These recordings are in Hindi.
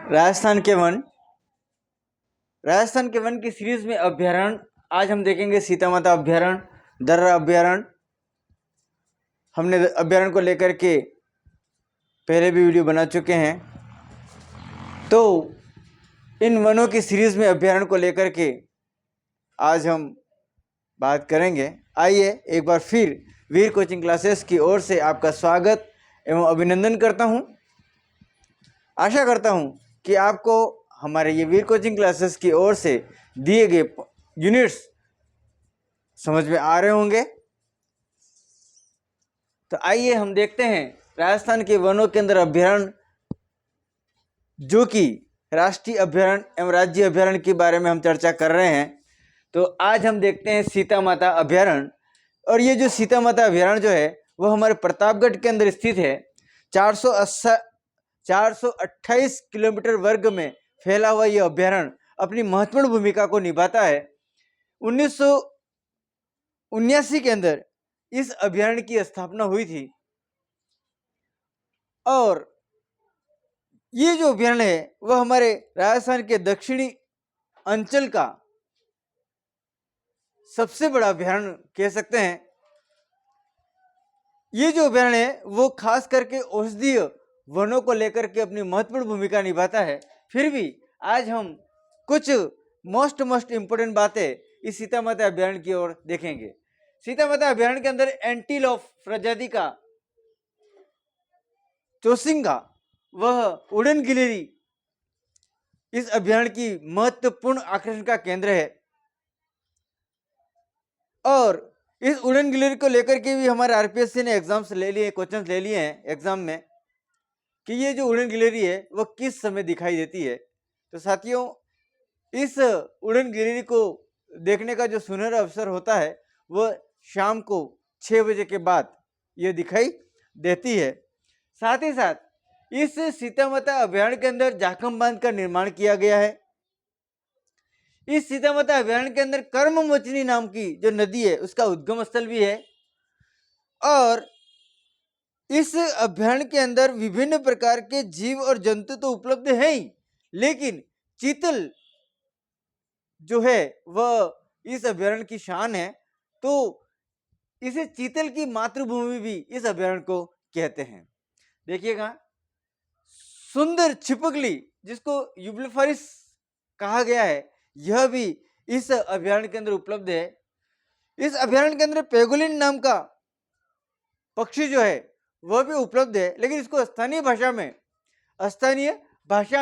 राजस्थान के वन की सीरीज में अभ्यारण्य आज हम देखेंगे। सीता माता अभ्यारण्य, दर्रा अभ्यारण्य। हमने अभ्यारण्य को लेकर के पहले भी वीडियो बना चुके हैं। तो इन वनों की सीरीज में अभ्यारण्य को लेकर के आज हम बात करेंगे। आइए एक बार फिर वीर कोचिंग क्लासेस की ओर से आपका स्वागत एवं अभिनंदन करता हूं। आशा करता हूं कि आपको हमारे ये वीर कोचिंग क्लासेस की ओर से दिए गए यूनिट्स समझ में आ रहे होंगे। तो आइए हम देखते हैं राजस्थान के वनों के अंदर अभ्यारण्य, जो कि राष्ट्रीय अभ्यारण्य एवं राज्य अभ्यारण्य के बारे में हम चर्चा कर रहे हैं। तो आज हम देखते हैं सीता माता अभ्यारण्य। और ये जो सीता माता अभ्यारण्य जो है वो हमारे प्रतापगढ़ के अंदर स्थित है। 428 किलोमीटर वर्ग में फैला हुआ यह अभ्यारण्य अपनी महत्वपूर्ण भूमिका को निभाता है। 1979 के अंदर इस अभ्यारण्य की स्थापना हुई थी। और ये जो अभ्यारण्य है वह हमारे राजस्थान के दक्षिणी अंचल का सबसे बड़ा अभ्यारण्य कह सकते हैं। ये जो अभ्यारण्य है वो खास करके औषधीय वनों को लेकर के अपनी महत्वपूर्ण भूमिका निभाता है। फिर भी आज हम कुछ मोस्ट इंपोर्टेंट बातें इस सीता माता अभ्यारण्य की ओर देखेंगे। सीता माता अभ्यारण्य के अंदर एंटीलोप प्रजाति का चौसिंगा वह उड़न गिलहरी इस अभ्यारण्य की महत्वपूर्ण आकर्षण का केंद्र है। और इस उड़न गिलहरी को लेकर के भी हमारे आरपीएससी ने एग्जाम्स ले लिए, क्वेश्चन ले लिए हैं एग्जाम में कि ये जो उड़न गिलहरी है वह किस समय दिखाई देती है। तो साथियों, इस उड़न गिलहरी को देखने का जो सुनहरा अवसर होता है वह शाम को 6 बजे के बाद ये दिखाई देती है। साथ ही साथ इस सीता माता अभ्यारण्य के अंदर जाखम बांध का निर्माण किया गया है। इस सीता माता अभ्यारण्य के अंदर कर्ममोचनी नाम की जो नदी है उसका उद्गम स्थल भी है। और इस अभ्यारण्य के अंदर विभिन्न प्रकार के जीव और जंतु तो उपलब्ध हैं ही, लेकिन चीतल जो है वह इस अभ्यारण्य की शान है। तो इसे चीतल की मातृभूमि भी इस अभ्यारण्य को कहते हैं। देखिएगा, सुंदर छिपकली जिसको यूबलीफारिस कहा गया है, यह भी इस अभ्यारण्य के अंदर उपलब्ध है। इस अभ्यारण्य के अंदर पेगोलिन नाम का पक्षी जो है वह भी उपलब्ध है, लेकिन इसको स्थानीय भाषा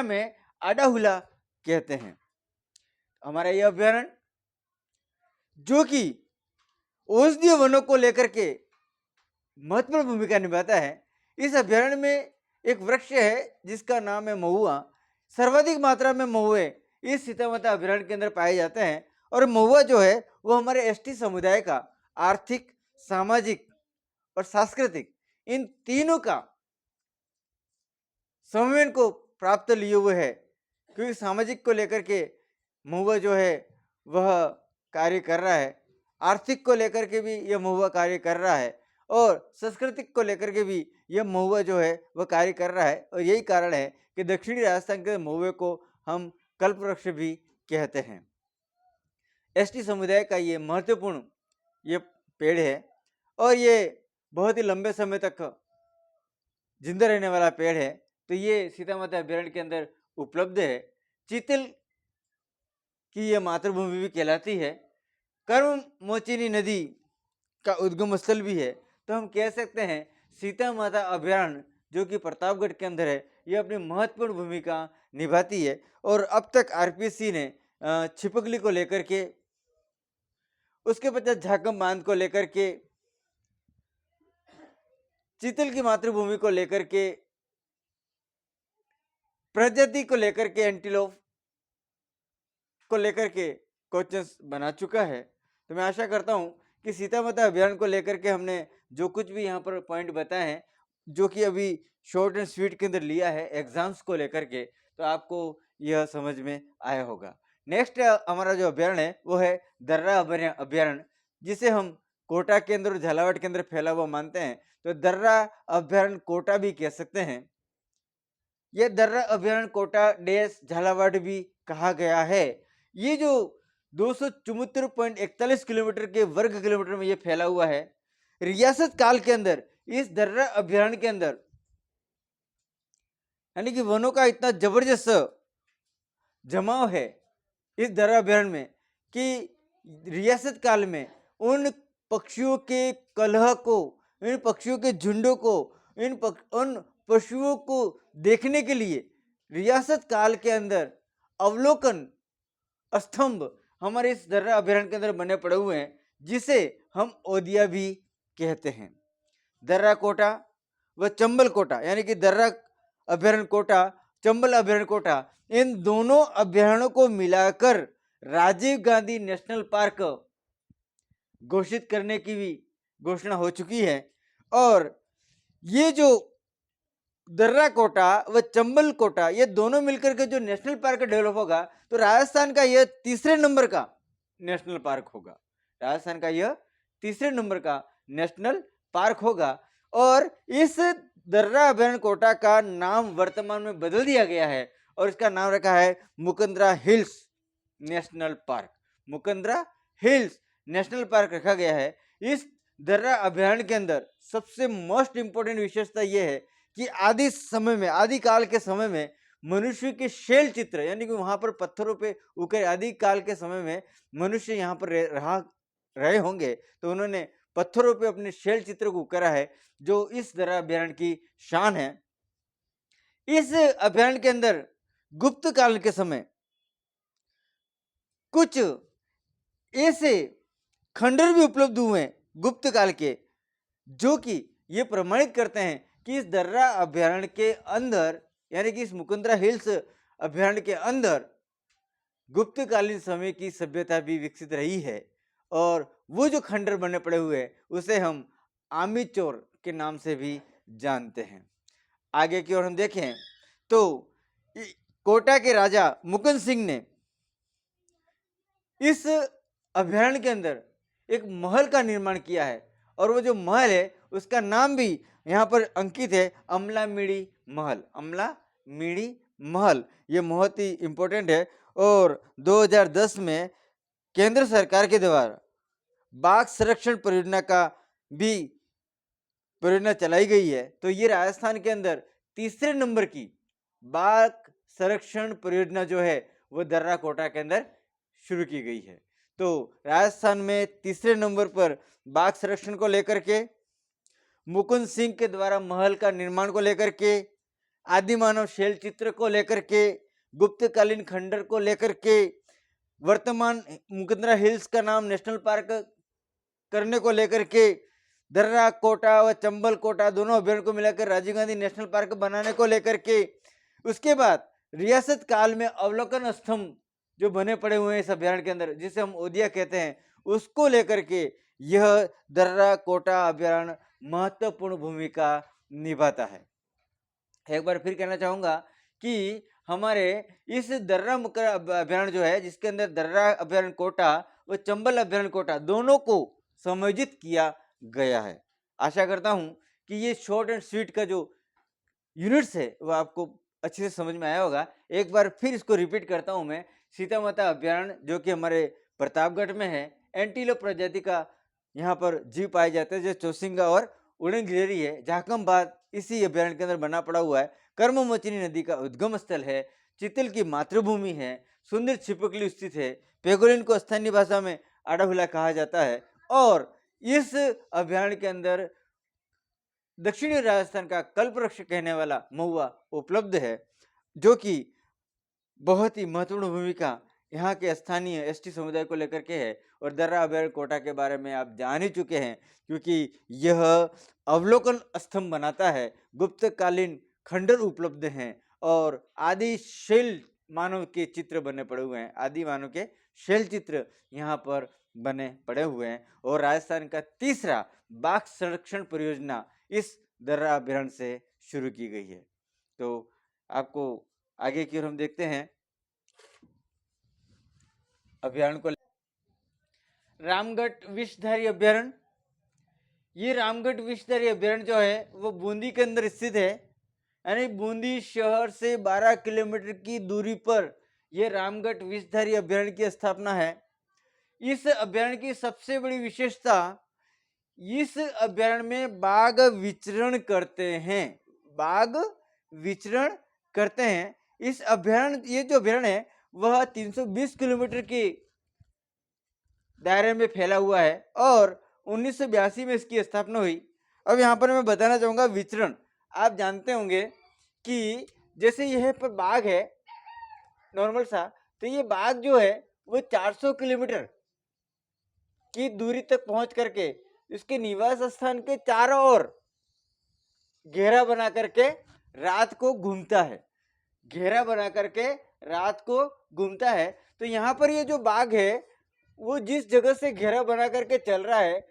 में आडाहुला कहते हैं। हमारा यह अभ्यारण्य जो कि औषधीय वनों को लेकर के महत्वपूर्ण भूमिका निभाता है। इस अभ्यारण्य में एक वृक्ष है जिसका नाम है महुआ। सर्वाधिक मात्रा में महुए इस सीता माता अभ्यारण्य के अंदर पाए जाते हैं। और महुआ जो है वो हमारे एसटी समुदाय का आर्थिक, सामाजिक और सांस्कृतिक इन तीनों का समन्वय को प्राप्त लिए हुए है। क्योंकि सामाजिक को लेकर के महुआ जो है वह कार्य कर रहा है, आर्थिक को लेकर के भी यह महुआ कार्य कर रहा है, और सांस्कृतिक को लेकर के भी यह महुआ जो है वह कार्य कर रहा है। और यही कारण है कि दक्षिणी राजस्थान के महुए को हम कल्पवृक्ष भी कहते हैं। एसटी समुदाय का ये महत्वपूर्ण ये पेड़ है और ये बहुत ही लंबे समय तक जिंदा रहने वाला पेड़ है। तो ये सीता माता अभ्यारण्य के अंदर उपलब्ध है। चीतल की यह मातृभूमि भी कहलाती है। कर्ममोचिनी नदी का उद्गम स्थल भी है। तो हम कह सकते हैं सीता माता अभ्यारण्य जो कि प्रतापगढ़ के अंदर है, यह अपनी महत्वपूर्ण भूमिका निभाती है। और अब तक आरपीएससी ने छिपकली को लेकर के, उसके पश्चात झाकम बांध को लेकर के, चीतल की मातृभूमि को लेकर के, प्रजाति को लेकर के, एंटीलोप को लेकर के क्वेश्चंस बना चुका है। तो मैं आशा करता हूं कि सीता माता अभ्यारण्य को लेकर के हमने जो कुछ भी यहाँ पर पॉइंट बताए हैं, जो कि अभी शॉर्ट एंड स्वीट के अंदर लिया है एग्जाम्स को लेकर के, तो आपको यह समझ में आया होगा। नेक्स्ट हमारा जो अभ्यारण्य है वो है दर्रा अभ्यारण्य, जिसे हम कोटा के अंदर और झालावाड़ के अंदर फैला हुआ मानते हैं। तो दर्रा अभ्यारण्य कोटा भी कह सकते हैं। यह दर्रा अभयारण्य कोटा डेस झालावाड़ भी कहा गया है। ये जो 274.41 किलोमीटर के वर्ग किलोमीटर में ये फैला हुआ है। रियासत काल के अंदर इस दर्रा अभयारण्य के अंदर यानी कि वनों का इतना जबरदस्त जमाव है इस दर्रा अभयारण्य में कि रियासत काल में उन पक्षियों के कलह को, इन पक्षियों के झुंडों को, उन पशुओं को देखने के लिए रियासत काल के अंदर अवलोकन स्तंभ हमारे इस दर्रा अभयारण्य के अंदर बने पड़े हुए हैं, जिसे हम ओदिया भी कहते हैं। दर्रा कोटा व चंबल कोटा यानी कि दर्रा अभयारण्य कोटा, चंबल अभयारण्य कोटा, इन दोनों अभयारण्यों को मिलाकर राजीव गांधी नेशनल पार्क घोषित करने की भी घोषणा हो चुकी है। और ये जो दर्रा कोटा व चंबल कोटा ये दोनों मिलकर के जो नेशनल पार्क डेवलप होगा, तो राजस्थान का यह तीसरे नंबर का नेशनल पार्क होगा। राजस्थान का यह तीसरे नंबर का नेशनल पार्क होगा। और इस दर्रा अभयारण्य कोटा का नाम वर्तमान में बदल दिया गया है और इसका नाम रखा है Mukundra hills national park. Mukundra hills national park रखा गया है। इस दर्रा अभयारण्य के अंदर सबसे मोस्ट इंपोर्टेंट विशेषता यह है कि आदि काल के समय में मनुष्य के शैल चित्र यानी कि वहां पर पत्थरों पे उके आदि काल के समय में मनुष्य यहाँ पर रहे होंगे, तो उन्होंने पत्थरों पे अपने शैल चित्र को उकेरा है, जो इस दर्रा अभयारण्य की शान है। इस अभयारण्य के अंदर गुप्त काल के समय कुछ ऐसे खंडर भी उपलब्ध हुए हैं गुप्त काल के, जो कि ये प्रमाणित करते हैं कि इस दर्रा अभयारण्य के अंदर यानी कि इस मुकुंदरा हिल्स अभयारण्य के अंदर गुप्तकालीन समय की सभ्यता भी विकसित रही है। और वो जो खंडर बने पड़े हुए हैं उसे हम आमीचोर के नाम से भी जानते हैं। आगे की ओर हम देखें तो कोटा के राजा मुकुंद सिंह ने इस अभयारण्य के अंदर एक महल का निर्माण किया है, और वो जो महल है उसका नाम भी यहाँ पर अंकित है, अमला मिड़ी महल। अमला मिड़ी महल ये बहुत ही इंपॉर्टेंट है। और 2010 में केंद्र सरकार के द्वारा बाघ संरक्षण परियोजना का भी परियोजना चलाई गई है। तो ये राजस्थान के अंदर तीसरे नंबर की बाघ संरक्षण परियोजना जो है वो दर्रा कोटा के अंदर शुरू की गई है। तो राजस्थान में तीसरे नंबर पर बाघ संरक्षण को लेकर के, मुकुंद सिंह के द्वारा महल का निर्माण को लेकर के, आदिमानव शैल चित्र को लेकर के, गुप्तकालीन खंडर को लेकर के, वर्तमान मुकुंदरा हिल्स का नाम नेशनल पार्क करने को लेकर के, दर्रा कोटा व चंबल कोटा दोनों अभयारण्य को मिलाकर राजीव गांधी नेशनल पार्क बनाने को लेकर के, उसके बाद रियासत काल में अवलोकन स्तंभ जो बने पड़े हुए हैं इस अभयारण्य के अंदर, जिसे हम ओदिया कहते हैं, उसको लेकर के यह दर्रा कोटा अभयारण्य महत्वपूर्ण भूमिका निभाता है। एक बार फिर कहना चाहूंगा कि हमारे इस दर्रा अभयारण्य जो है, जिसके अंदर दर्रा अभयारण्य कोटा व चंबल अभयारण्य कोटा दोनों को समायोजित किया गया है। आशा करता हूं कि ये शॉर्ट एंड स्वीट का जो यूनिट्स है वो आपको अच्छे से समझ में आया होगा। एक बार फिर इसको रिपीट करता हूं मैं। सीता माता अभयारण्य जो कि हमारे प्रतापगढ़ में है, एंटीलोप प्रजाति का यहाँ पर जीव पाए जाते हैं, जो चौसिंगा और उड़न गिलहरी है। जाखमबाद इसी अभयारण्य के अंदर बना पड़ा हुआ है। कर्ममोचनी नदी का उद्गम स्थल है, चितल की मातृभूमि है, सुंदर छिपकली स्थित है, पेगोलिन को स्थानीय भाषा में आड़ाहुला कहा जाता है। और इस अभयारण्य के अंदर दक्षिणी राजस्थान का कल्पवृक्ष कहने वाला महुआ उपलब्ध है, जो कि बहुत ही महत्वपूर्ण भूमिका यहाँ के स्थानीय एसटी समुदाय को लेकर के है। और दर्रा अभयारण्य कोटा के बारे में आप जान ही चुके हैं, क्योंकि यह अवलोकन स्तंभ बनाता है, गुप्तकालीन खंडर उपलब्ध हैं और आदि शैल मानव के चित्र बने पड़े हुए हैं। आदि मानव के शैल चित्र यहाँ पर बने पड़े हुए हैं। और राजस्थान का तीसरा बाघ संरक्षण परियोजना इस दर्रा अभयारण्य से शुरू की गई है। तो आपको आगे की ओर हम देखते हैं अभयारण्य को। रामगढ़ विषधारी अभयारण्य, ये रामगढ़ विषधारी अभयारण्य जो है वो बूंदी के अंदर स्थित है। यानी बूंदी शहर से 12 किलोमीटर की दूरी पर यह रामगढ़ विषधारी अभयारण्य की स्थापना है। इस अभयारण्य की सबसे बड़ी विशेषता, इस अभयारण्य में बाघ विचरण करते हैं। बाघ विचरण करते हैं। इस अभयारण्य, ये जो अभयारण्य है वह 320 किलोमीटर के दायरे में फैला हुआ है और 1982 में इसकी स्थापना हुई। अब यहाँ पर मैं बताना चाहूंगा विचरण। आप जानते होंगे कि जैसे यह पर बाघ है नॉर्मल सा, तो ये बाघ जो है वो 400 किलोमीटर की दूरी तक पहुंच करके इसके निवास स्थान के चारों ओर घेरा बना करके रात को घूमता है। घेरा बना करके रात को घूमता है। तो यहाँ पर ये जो बाघ है वो जिस जगह से घेरा बना करके चल रहा है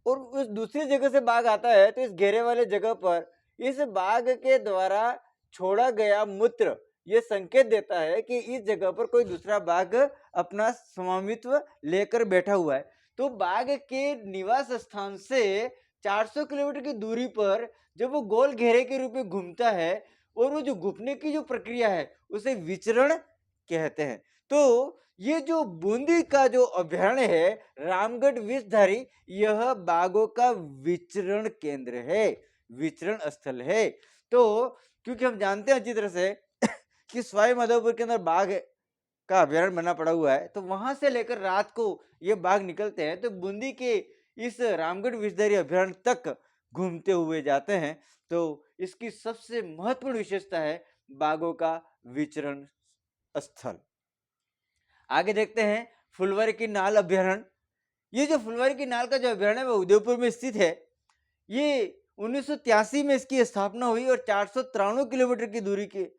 और उस दूसरी जगह से बाघ आता है, तो इस घेरे वाले जगह पर इस बाघ के द्वारा छोड़ा गया मूत्र ये संकेत देता है कि इस जगह पर कोई दूसरा बाघ अपना स्वामित्व लेकर बैठा हुआ है। तो बाघ के निवास स्थान से 400 किलोमीटर की दूरी पर जब वो गोल घेरे के रूप में घूमता है और वो जो घूमने की जो प्रक्रिया है उसे विचरण कहते हैं। तो ये जो बूंदी का जो अभयारण्य है रामगढ़ विषधारी, यह बाघों का विचरण केंद्र है, विचरण स्थल है। तो क्योंकि हम जानते हैं अच्छी तरह से कि सवाई माधोपुर के अंदर बाघ का अभयारण्य बना पड़ा हुआ है, तो वहां से लेकर रात को ये बाघ निकलते हैं तो बूंदी के इस रामगढ़ विषधारी अभयारण्य तक घूमते हुए जाते हैं। तो इसकी सबसे महत्वपूर्ण विशेषता है बाघों का विचरण स्थल। आगे देखते हैं फुलवारी की नाल अभयारण्य। ये जो फुलवारी की नाल का जो अभयारण्य है वो उदयपुर में स्थित है। ये 1983 में इसकी स्थापना हुई और 493 किलोमीटर की दूरी के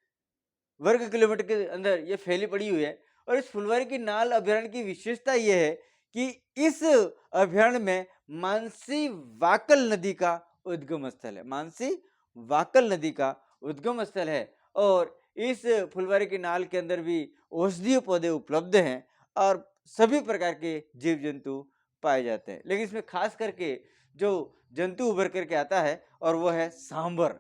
वर्ग किलोमीटर के अंदर ये फैली पड़ी हुई है। और इस फुलवारी की नाल अभयारण्य की विशेषता ये है कि इस अभयारण्य में मानसी वाकल नदी का उद्गम स्थल है। मानसी वाकल नदी का उद्गम स्थल है और इस फुलवारी की नाल के अंदर भी औषधीय पौधे उपलब्ध हैं और सभी प्रकार के जीव जंतु पाए जाते हैं। लेकिन इसमें खास करके जो जंतु उभर करके आता है और वो है सांबर।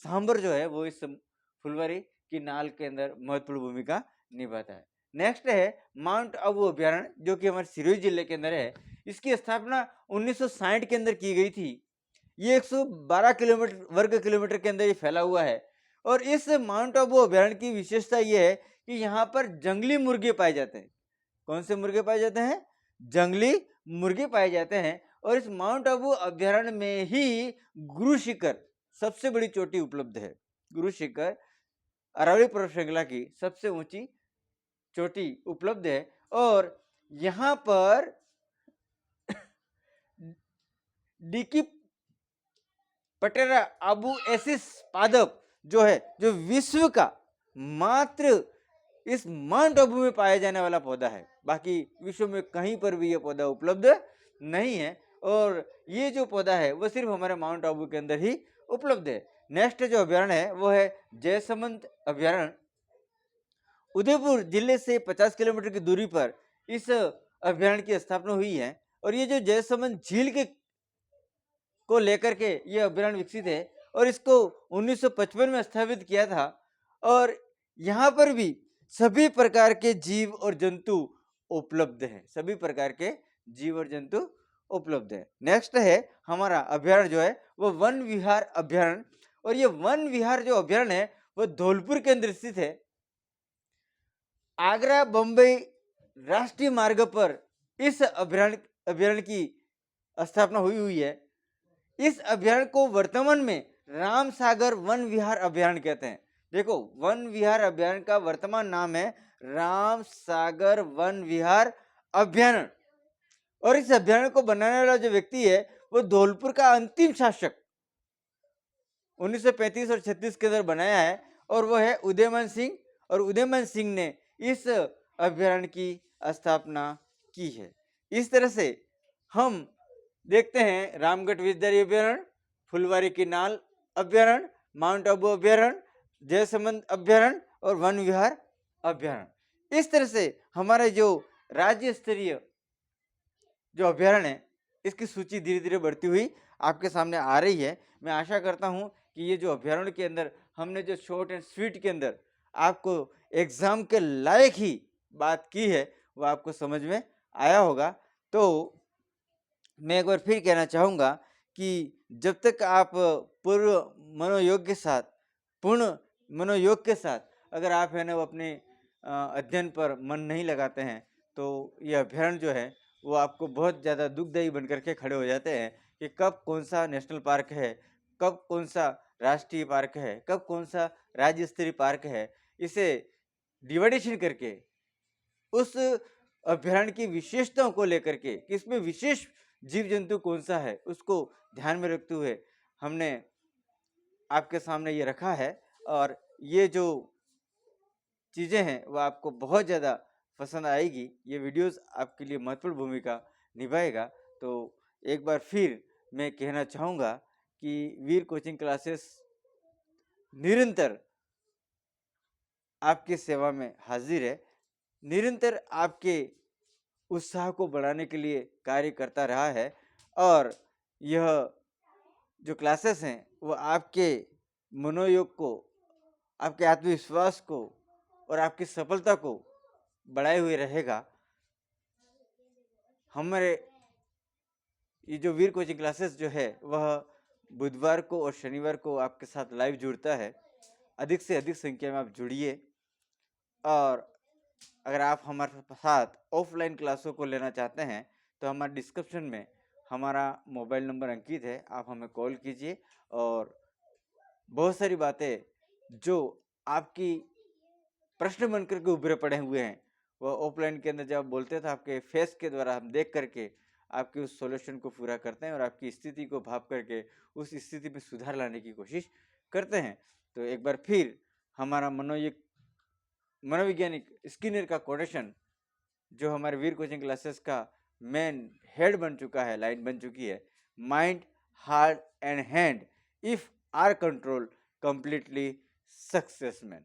सांबर जो है वो इस फुलवारी की नाल के अंदर महत्वपूर्ण भूमिका निभाता है। नेक्स्ट है माउंट आबू अभयारण्य, जो कि हमारे सिरोही जिले के अंदर है। इसकी स्थापना 1960 के अंदर की गई थी। ये 112 किलोमीटर वर्ग किलोमीटर के अंदर ये फैला हुआ है। और इस माउंट आबू अभयारण्य की विशेषता ये है कि यहाँ पर जंगली मुर्गे पाए जाते हैं। कौन से मुर्गे पाए जाते हैं? जंगली मुर्गे पाए जाते हैं। और इस माउंट आबू अभयारण्य में ही गुरु शिखर सबसे बड़ी चोटी उपलब्ध है। गुरु शिखर अरावली पर्वत श्रृंखला की सबसे ऊंची चोटी उपलब्ध है। और यहाँ पर डीकी पटेरा आबू एसिस पादप जो है, जो विश्व का मात्र इस माउंट आबू में पाया जाने वाला पौधा है। बाकी विश्व में कहीं पर भी यह पौधा उपलब्ध नहीं है और ये जो पौधा है वो सिर्फ हमारे माउंट आबू के अंदर ही उपलब्ध है। नेक्स्ट जो अभयारण्य है वो है जयसमंद अभयारण्य। उदयपुर जिले से 50 किलोमीटर की दूरी पर इस अभयारण्य की स्थापना हुई है। और ये जो जयसमंद झील के को लेकर के ये अभयारण्य विकसित है और इसको 1955 में स्थापित किया था। और यहाँ पर भी सभी प्रकार के जीव और जंतु उपलब्ध हैं। सभी प्रकार के जीव और जंतु उपलब्ध है। नेक्स्ट है हमारा अभयारण्य जो है वो वन विहार अभयारण्य। और ये वन विहार जो अभयारण्य है वो धौलपुर के अंदर स्थित है। आगरा बम्बई राष्ट्रीय मार्ग पर इस अभयारण्य की स्थापना हुई है। इस अभयारण्य को वर्तमान में राम सागर वन विहार अभयारण्य कहते हैं। देखो, वन विहार अभयारण्य का वर्तमान नाम है राम सागर वन विहार अभयारण्य। और इस अभयारण्य को बनाने वाला जो व्यक्ति है वो धौलपुर का अंतिम शासक 1935 और 36 के अंदर बनाया है और वो है उदयमान सिंह। और उदयमान सिंह ने इस अभयारण्य की स्थापना की है। इस तरह से हम देखते हैं रामगढ़ विषधारी अभयारण्य, फुलवारी की नाल अभयारण्य, माउंट आबू अभयारण्य, जयसमंद अभयारण्य और वन विहार अभयारण्य। इस तरह से हमारे जो राज्य स्तरीय जो अभयारण्य है इसकी सूची धीरे धीरे बढ़ती हुई आपके सामने आ रही है। मैं आशा करता हूं कि ये जो अभयारण्य के अंदर हमने जो शॉर्ट एंड स्वीट के अंदर आपको एग्जाम के लायक ही बात की है वो आपको समझ में आया होगा। तो मैं एक बार फिर कहना चाहूँगा कि जब तक आप पूर्व मनोयोग के साथ पूर्ण मनोयोग के साथ अगर आप है ना वो अपने अध्ययन पर मन नहीं लगाते हैं तो ये अभ्यारण्य जो है वो आपको बहुत ज़्यादा दुखदायी बन करके खड़े हो जाते हैं कि कब कौन सा नेशनल पार्क है, कब कौन सा राष्ट्रीय पार्क है, कब कौन सा राज्य स्तरीय पार्क है। इसे डिवाइडेशन करके उस अभ्यारण्य की विशेषताओं को लेकर के कि इसमें विशेष जीव जंतु कौन सा है उसको ध्यान में रखते हुए हमने आपके सामने ये रखा है। और ये जो चीज़ें हैं वो आपको बहुत ज़्यादा पसंद आएगी। ये वीडियोस आपके लिए महत्वपूर्ण भूमिका निभाएगा। तो एक बार फिर मैं कहना चाहूँगा कि वीर कोचिंग क्लासेस निरंतर आपकी सेवा में हाजिर है, निरंतर आपके उत्साह को बढ़ाने के लिए कार्य करता रहा है। और यह जो क्लासेस हैं वो आपके मनोयोग को, आपके आत्मविश्वास को और आपकी सफलता को बढ़ाए हुए रहेगा। हमारे ये जो वीर कोचिंग क्लासेस जो है वह बुधवार को और शनिवार को आपके साथ लाइव जुड़ता है। अधिक से अधिक संख्या में आप जुड़िए। और अगर आप हमारे साथ ऑफलाइन क्लासों को लेना चाहते हैं तो हमारे डिस्क्रिप्शन में हमारा मोबाइल नंबर अंकित है, आप हमें कॉल कीजिए। और बहुत सारी बातें जो आपकी प्रश्न बन करके उभरे पड़े हुए हैं वह ऑफलाइन के अंदर जब आप बोलते हैं तो आपके फेस के द्वारा हम देख करके आपके उस सॉल्यूशन को पूरा करते हैं और आपकी स्थिति को भाप करके उस स्थिति में सुधार लाने की कोशिश करते हैं। तो एक बार फिर हमारा मनोवैज्ञानिक स्किनर का कोटेशन जो हमारे वीर कोचिंग क्लासेस का मेन हेड बन चुका है, लाइन बन चुकी है, mind heart and hand if are control completely success man.